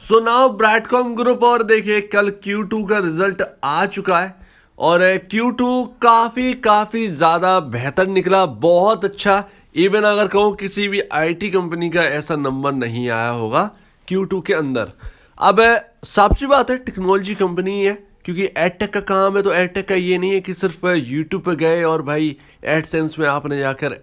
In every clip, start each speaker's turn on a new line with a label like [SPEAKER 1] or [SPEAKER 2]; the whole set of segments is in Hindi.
[SPEAKER 1] सो नाउ ब्रैडकॉम ग्रुप और देखिए कल Q2 का रिजल्ट आ चुका है और Q2 काफी ज्यादा बेहतर निकला, बहुत अच्छा। इवन अगर कहूँ किसी भी आईटी कंपनी का ऐसा नंबर नहीं आया होगा Q2 के अंदर। अब साफ सी बात है, टेक्नोलॉजी कंपनी है, क्योंकि एडटेक का काम है। तो एडटेक का ये नहीं है कि सिर्फ यूट्यूब पे गए और भाई एडसेंस में आपने जाकर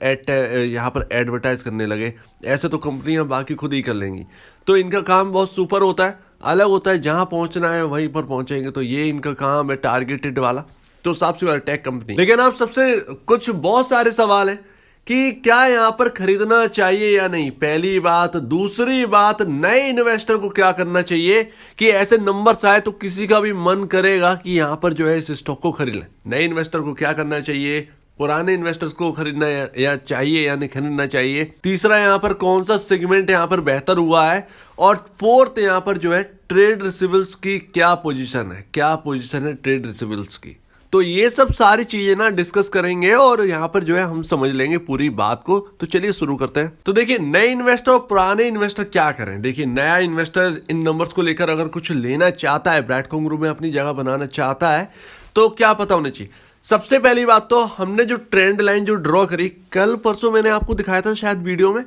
[SPEAKER 1] यहाँ पर एडवर्टाइज करने लगे। ऐसे तो कंपनियां बाकी खुद ही कर लेंगी। तो इनका काम बहुत सुपर होता है, अलग होता है। जहाँ पहुँचना है वहीं पर पहुँचेंगे। तो ये इनका काम है, टारगेटेड वाला। तो साफ सी बात, टेक कंपनी। लेकिन आप सबसे कुछ बहुत सारे सवाल हैं कि क्या यहाँ पर खरीदना चाहिए या नहीं, पहली बात। दूसरी बात, नए इन्वेस्टर को क्या करना चाहिए कि ऐसे नंबर्स आए तो किसी का भी मन करेगा कि यहाँ पर जो है इस स्टॉक को खरीद लें। नए इन्वेस्टर को क्या करना चाहिए, पुराने इन्वेस्टर्स को खरीदना या चाहिए या नहीं खरीदना चाहिए। तीसरा, यहाँ पर कौन सा सेगमेंट यहाँ पर बेहतर हुआ है। और फोर्थ, यहाँ पर जो है ट्रेड रिसीवेबल्स की क्या पोजीशन है ट्रेड रिसीवेबल्स की। तो ये सब सारी चीजें ना डिस्कस करेंगे और यहाँ पर जो है हम समझ लेंगे पूरी बात को। तो चलिए शुरू करते हैं। तो देखिए, नए इन्वेस्टर और पुराने इन्वेस्टर क्या करें। देखिए, नया इन्वेस्टर इन नंबर्स को लेकर अगर कुछ लेना चाहता है, ब्रैडकॉम ग्रुप में अपनी जगह बनाना चाहता है, तो क्या पता होना चाहिए। सबसे पहली बात तो हमने जो ट्रेंड लाइन जो ड्रॉ करी कल परसों, मैंने आपको दिखाया था शायद वीडियो में।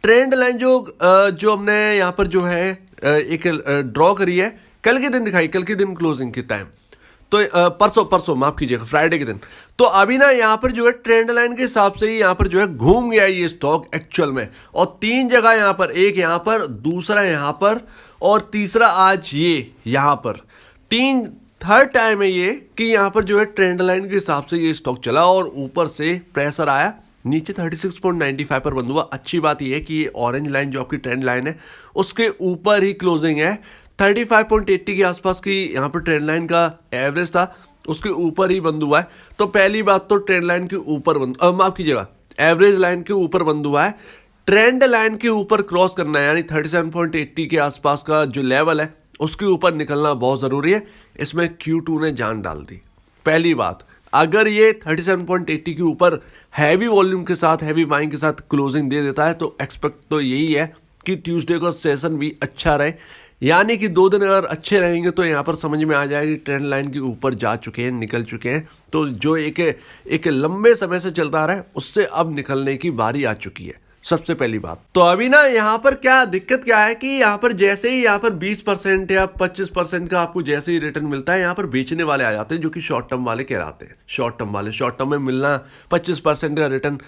[SPEAKER 1] ट्रेंड लाइन जो हमने यहाँ पर जो है एक ड्रॉ करी है, कल के दिन दिखाई, कल के दिन क्लोजिंग के टाइम। तो परसों माफ कीजिएगा, फ्राइडे के दिन। तो अभी ना यहाँ पर जो है ट्रेंड लाइन के हिसाब से ही यहाँ पर जो है घूम गया ये स्टॉक एक्चुअल में। और तीन जगह यहाँ पर, एक यहाँ पर, दूसरा यहाँ पर और तीसरा आज ये यहाँ पर, थर्ड टाइम है ये कि यहाँ पर जो है ट्रेंड लाइन के हिसाब से ये स्टॉक चला और ऊपर से प्रेशर आया, नीचे 36.95 पर बंद हुआ। अच्छी बात यह है कि ये ऑरेंज लाइन जो आपकी ट्रेंड लाइन है उसके ऊपर ही क्लोजिंग है। 35.80 के आसपास की यहाँ पर ट्रेंड लाइन का एवरेज था, उसके ऊपर ही बंद हुआ है। तो पहली बात तो ट्रेंड लाइन के ऊपर माफ कीजिएगा, एवरेज लाइन के ऊपर बंद हुआ है। ट्रेंड लाइन के ऊपर क्रॉस करना है, यानी 37.80 के आसपास का जो लेवल है उसके ऊपर निकलना बहुत ज़रूरी है। इसमें Q2 ने जान डाल दी। पहली बात, अगर ये 37.80 के ऊपर हैवी वॉल्यूम के साथ, हैवी बाइंग के साथ क्लोजिंग दे देता है तो एक्सपेक्ट तो यही है कि ट्यूसडे का सेशन भी अच्छा रहे। यानी कि 2 दिन अगर अच्छे रहेंगे तो यहाँ पर समझ में आ जाएगी ट्रेंड लाइन के ऊपर जा चुके हैं, निकल चुके हैं। तो जो एक लंबे समय से चलता रहा है उससे अब निकलने की बारी आ चुकी है, सबसे पहली बात। तो अभी ना यहाँ पर क्या दिक्कत क्या है कि यहाँ पर जैसे ही यहाँ पर 20% या 25% का आपको जैसे ही रिटर्न मिलता है, यहाँ पर बेचने वाले आ जाते हैं, जो कि शॉर्ट टर्म वाले कहलाते हैं। शॉर्ट टर्म में मिलना 25% का रिटर्न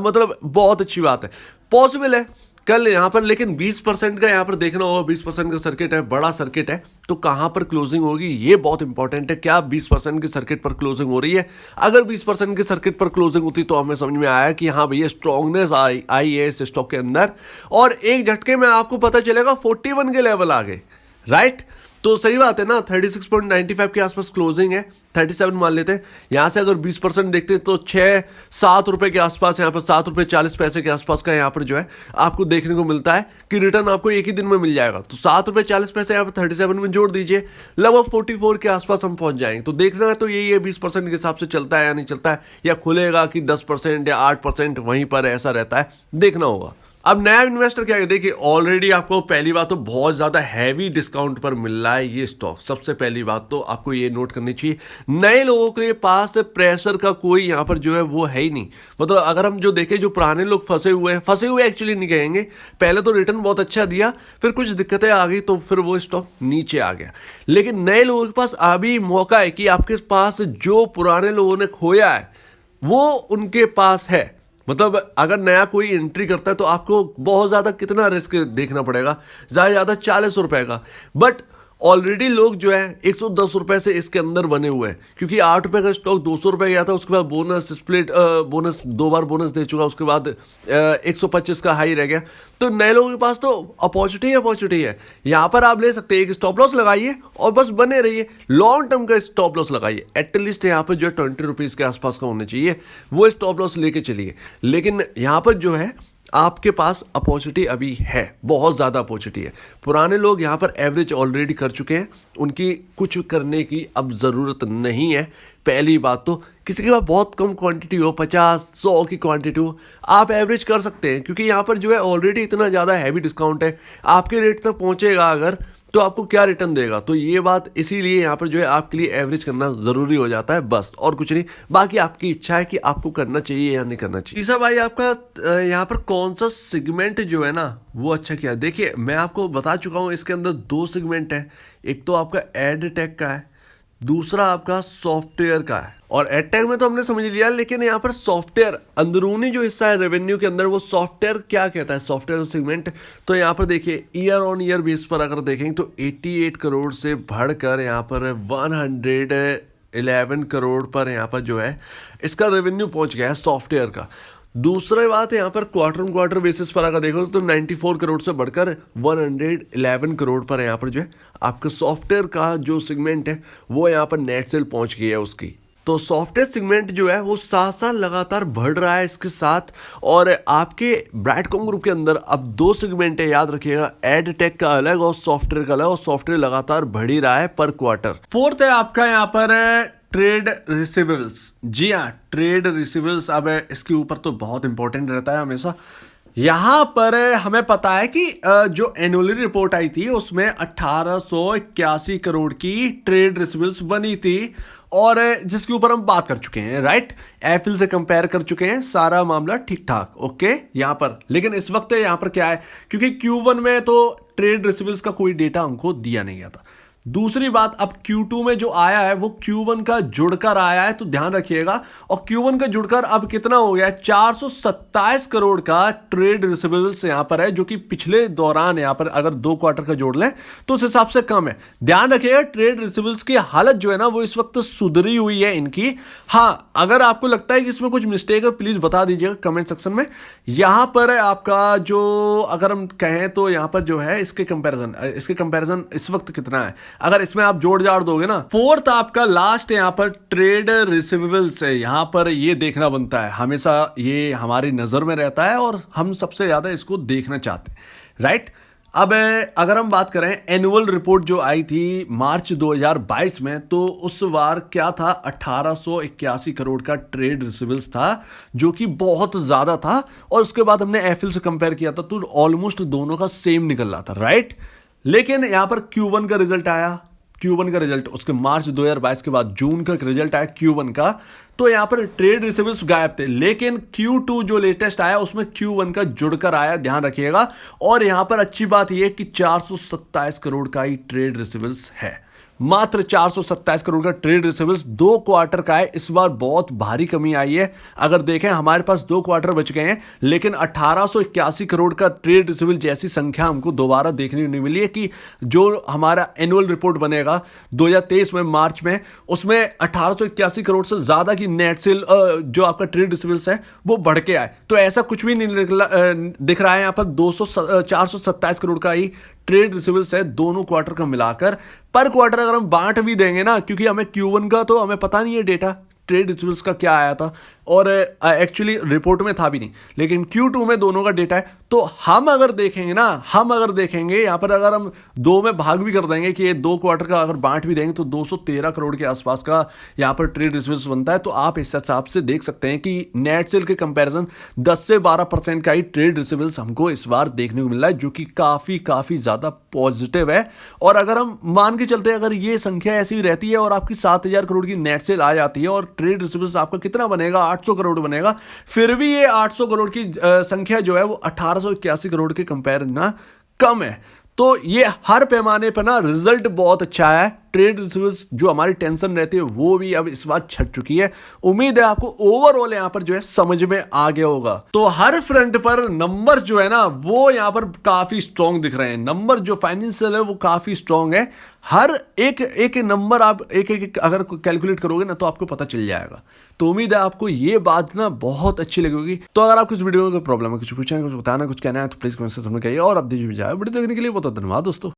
[SPEAKER 1] मतलब बहुत अच्छी बात है, पॉसिबल है कल यहाँ पर। लेकिन 20% का यहाँ पर देखना होगा, 20% का सर्किट है, बड़ा सर्किट है, तो कहाँ पर क्लोजिंग होगी ये बहुत इंपॉर्टेंट है। क्या 20% के सर्किट पर क्लोजिंग हो रही है? अगर 20% के सर्किट पर क्लोजिंग होती तो हमें समझ में आया कि हाँ भैया स्ट्रॉन्गनेस आई है इस स्टॉक के अंदर, और एक झटके में आपको पता चलेगा 41 के लेवल आ गए, राइट। तो सही बात है ना, 36.95 के आसपास क्लोजिंग है, 37 मान लेते हैं। यहाँ से अगर 20% देखते हैं तो 6-7 रुपए के आसपास, यहाँ पर 7 रुपये 40 पैसे के आसपास का यहाँ पर जो है आपको देखने को मिलता है कि रिटर्न आपको एक ही दिन में मिल जाएगा। तो 7 रुपये 40 पैसे यहाँ पर 37 में जोड़ दीजिए, लगभग 44 के आसपास हम पहुँच जाएंगे। तो देखना है तो यही है 20% के हिसाब से चलता है या नहीं चलता है, या खुलेगा कि 10% या 8% वहीं पर ऐसा रहता है, देखना होगा। अब नया इन्वेस्टर क्या है, देखिए ऑलरेडी आपको पहली बात तो बहुत ज़्यादा हैवी डिस्काउंट पर मिल रहा है ये स्टॉक। सबसे पहली बात तो आपको ये नोट करनी चाहिए, नए लोगों के पास प्रेशर का कोई यहाँ पर जो है वो है ही नहीं। मतलब अगर हम जो देखें, जो पुराने लोग फंसे हुए एक्चुअली नहीं कहेंगे, पहले तो रिटर्न बहुत अच्छा दिया, फिर कुछ दिक्कतें आ गई तो फिर वो स्टॉक नीचे आ गया। लेकिन नए लोगों के पास अभी मौका है कि आपके पास जो पुराने लोगों ने खोया है वो उनके पास है। मतलब अगर नया कोई एंट्री करता है तो आपको बहुत ज़्यादा कितना रिस्क देखना पड़ेगा, ज़्यादा 40 रुपए का। बट ऑलरेडी लोग जो है 110 रुपए से इसके अंदर बने हुए हैं, क्योंकि 8 रुपए का स्टॉक 200 रुपए गया था, उसके बाद बोनस स्प्लिट बोनस 2 बार बोनस दे चुका, उसके बाद 125 का हाई रह गया। तो नए लोगों के पास तो अपॉर्चुनिटी है। यहाँ पर आप ले सकते हैं, एक स्टॉप लॉस लगाइए और बस बने रहिए। लॉन्ग टर्म का स्टॉप लॉस लगाइए, एटलीस्ट यहाँ पर जो है 20 रुपीज़ के आसपास का होना चाहिए, वो स्टॉप लॉस लेके चलिए। लेकिन यहाँ पर जो है आपके पास अपॉर्चुनिटी अभी है, बहुत ज़्यादा अपॉर्चुनिटी है। पुराने लोग यहाँ पर एवरेज ऑलरेडी कर चुके हैं, उनकी कुछ करने की अब ज़रूरत नहीं है। पहली बात तो किसी के पास बहुत कम क्वांटिटी हो, 50-100 की क्वांटिटी हो, आप एवरेज कर सकते हैं, क्योंकि यहाँ पर जो है ऑलरेडी इतना ज़्यादा हैवी डिस्काउंट है। आपके रेट तक पहुँचेगा अगर, तो आपको क्या रिटर्न देगा। तो ये बात इसीलिए यहाँ पर जो है आपके लिए एवरेज करना जरूरी हो जाता है, बस और कुछ नहीं। बाकी आपकी इच्छा है कि आपको करना चाहिए या नहीं करना चाहिए। तीसरा भाई आपका यहाँ पर कौन सा सेगमेंट जो है ना वो अच्छा किया। देखिए मैं आपको बता चुका हूँ इसके अंदर दो सेगमेंट है, एक तो आपका एड टेक का है, दूसरा आपका सॉफ्टवेयर का है। और एडटेक में तो हमने समझ लिया, लेकिन यहाँ पर सॉफ्टवेयर अंदरूनी जो हिस्सा है रेवेन्यू के अंदर वो सॉफ्टवेयर क्या कहता है, सॉफ्टवेयर सेगमेंट। तो यहाँ पर देखिए ईयर ऑन ईयर बेस पर अगर देखेंगे तो 88 करोड़ से बढ़कर यहाँ पर 111 करोड़ पर यहाँ पर जो है इसका रेवेन्यू पहुंच गया है सॉफ्टवेयर का। दूसरी बात है यहाँ पर क्वार्टर ऑन क्वार्टर बेसिस पर अगर देखो तो 94 करोड़ से बढ़कर 111 करोड़ पर यहाँ पर जो है आपका सॉफ्टवेयर का जो सेगमेंट है वो यहाँ पर नेट सेल पहुंच गई है उसकी। तो सॉफ्टवेयर सेगमेंट जो है वो साथ साथ लगातार बढ़ रहा है इसके साथ। और आपके ब्राइटकॉम ग्रुप के अंदर अब दो सेगमेंट है, याद रखिएगा, एड टेक का अलग और सॉफ्टवेयर का अलग, और सॉफ्टवेयर लगातार बढ़ ही रहा है पर क्वार्टर। फोर्थ है आपका यहाँ पर ट्रेड रिसीवेबल्स। जी हाँ, ट्रेड रिसीवेबल्स। अब इसके ऊपर तो बहुत इंपॉर्टेंट रहता है हमेशा। यहाँ पर हमें पता है कि जो एनुअल रिपोर्ट आई थी उसमें 1881 करोड़ की ट्रेड रिसीवेबल्स बनी थी, और जिसके ऊपर हम बात कर चुके हैं, राइट। एफिल से कंपेयर कर चुके हैं, सारा मामला ठीक ठाक ओके यहाँ पर। लेकिन इस वक्त यहाँ पर क्या है, क्योंकि Q1 में तो ट्रेड रिसीवेबल्स का कोई डेटा हमको दिया नहीं गया था। दूसरी बात, अब Q2 में जो आया है वो Q1 का जुड़कर आया है, तो ध्यान रखिएगा। और Q1 का जुड़कर अब कितना हो गया है, 427 करोड़ का ट्रेड रिसीवेबल्स यहाँ पर है, जो कि पिछले दौरान यहाँ पर अगर 2 क्वार्टर का जोड़ लें तो उस हिसाब से कम है। ध्यान रखिएगा ट्रेड रिसीवेबल्स की हालत जो है ना वो इस वक्त सुधरी हुई है इनकी। हाँ, अगर आपको लगता है कि इसमें कुछ मिस्टेक है प्लीज बता दीजिएगा कमेंट सेक्शन में। यहाँ पर आपका जो अगर हम कहें तो यहाँ पर जो है इसके कंपैरिजन इस वक्त कितना है, अगर इसमें आप जोड़ जाड़ दोगे ना। फोर्थ आपका लास्ट है यहाँ पर ट्रेड रिसीवेबल्स है। यहाँ पर ये देखना बनता है, हमेशा ये हमारी नजर में रहता है और हम सबसे ज्यादा इसको देखना चाहते हैं, राइट। अब अगर हम बात करें एनुअल रिपोर्ट जो आई थी मार्च 2022 में, तो उस बार क्या था, 1881 करोड़ का ट्रेड रिसीवेबल्स था, जो कि बहुत ज्यादा था। और उसके बाद हमने एफिल से कंपेयर किया था तो ऑलमोस्ट दोनों का सेम निकल रहा था, राइट। लेकिन यहां पर Q1 का रिजल्ट आया, Q1 का रिजल्ट उसके मार्च 2022 के बाद जून का रिजल्ट आया Q1 का, तो यहां पर ट्रेड रिसीवेबल्स गायब थे। लेकिन Q2 जो लेटेस्ट आया उसमें Q1 का जुड़कर आया, ध्यान रखिएगा। और यहां पर अच्छी बात यह कि 427 करोड़ का ही ट्रेड रिसीवेबल्स है, मात्र 427 करोड़ का ट्रेड रिसीवेबल्स 2 क्वार्टर का है। इस बार बहुत भारी कमी आई है। अगर देखें हमारे पास 2 क्वार्टर बच गए हैं, लेकिन 1881 करोड़ का ट्रेड रिसीवेबल जैसी संख्या हमको दोबारा देखने नहीं मिली है कि जो हमारा एनुअल रिपोर्ट बनेगा 2023 में मार्च में, उसमें 1881 करोड़ से ज्यादा की नेट सेल जो आपका ट्रेड रिसीवेबल्स है वो बढ़ के आए। तो ऐसा कुछ भी नहीं दिख रहा है। यहाँ पर 427 करोड़ का ही ट्रेड रिसीवेबल्स है दोनों क्वार्टर का मिलाकर। पर क्वार्टर अगर हम बांट भी देंगे ना, क्योंकि हमें Q1 का तो हमें पता नहीं है डेटा ट्रेड रिसीवेबल्स का क्या आया था, और एक्चुअली रिपोर्ट में था भी नहीं, लेकिन Q2 में दोनों का डेटा है। तो हम अगर देखेंगे यहाँ पर, अगर हम 2 में भाग भी कर देंगे कि ये 2 क्वार्टर का अगर बांट भी देंगे तो 213 करोड़ के आसपास का यहाँ पर ट्रेड रिसीवेबल्स बनता है। तो आप इस हिसाब से देख सकते हैं कि नेट सेल के कंपैरिजन 10 से 12% का ही ट्रेड रिसीवेबल्स हमको इस बार देखने को मिल रहा है, जो कि काफी ज्यादा पॉजिटिव है। और अगर हम मान के चलते हैं, अगर ये संख्या ऐसी रहती है और आपकी 7000 करोड़ की नेट सेल आ जाती है और ट्रेड रिसीवेबल्स आपका कितना बनेगा, 800 करोड़ बनेगा, फिर भी ये 800 करोड़ की संख्या जो है वो 1881 करोड़ के कंपेयर ना कम है। तो ये हर पैमाने पर ना रिजल्ट बहुत अच्छा है। ट्रेड रिसीवेबल्स जो हमारी टेंशन रहती है वो भी अब इस बार छट चुकी है। उम्मीद है आपको ओवरऑल यहाँ पर जो है समझ में आ गया होगा। तो हर फ्रंट पर नंबर्स जो है ना वो यहाँ पर काफी स्ट्रॉन्ग दिख रहे हैं। नंबर जो फाइनेंशियल है वो काफी स्ट्रॉन्ग है। हर एक नंबर आप एक अगर कैलकुलेट करोगे ना तो आपको पता चल जाएगा। तो उम्मीद है आपको ये बात ना बहुत अच्छी लगेगी। तो अगर आपको इस वीडियो में कोई प्रॉब्लम है, कुछ पूछना है, कुछ बताना, कुछ कहना है, तो प्लीज कमेंट सेक्शन में कहिए। और अब वीडियो देखने के लिए बहुत धन्यवाद दोस्तों।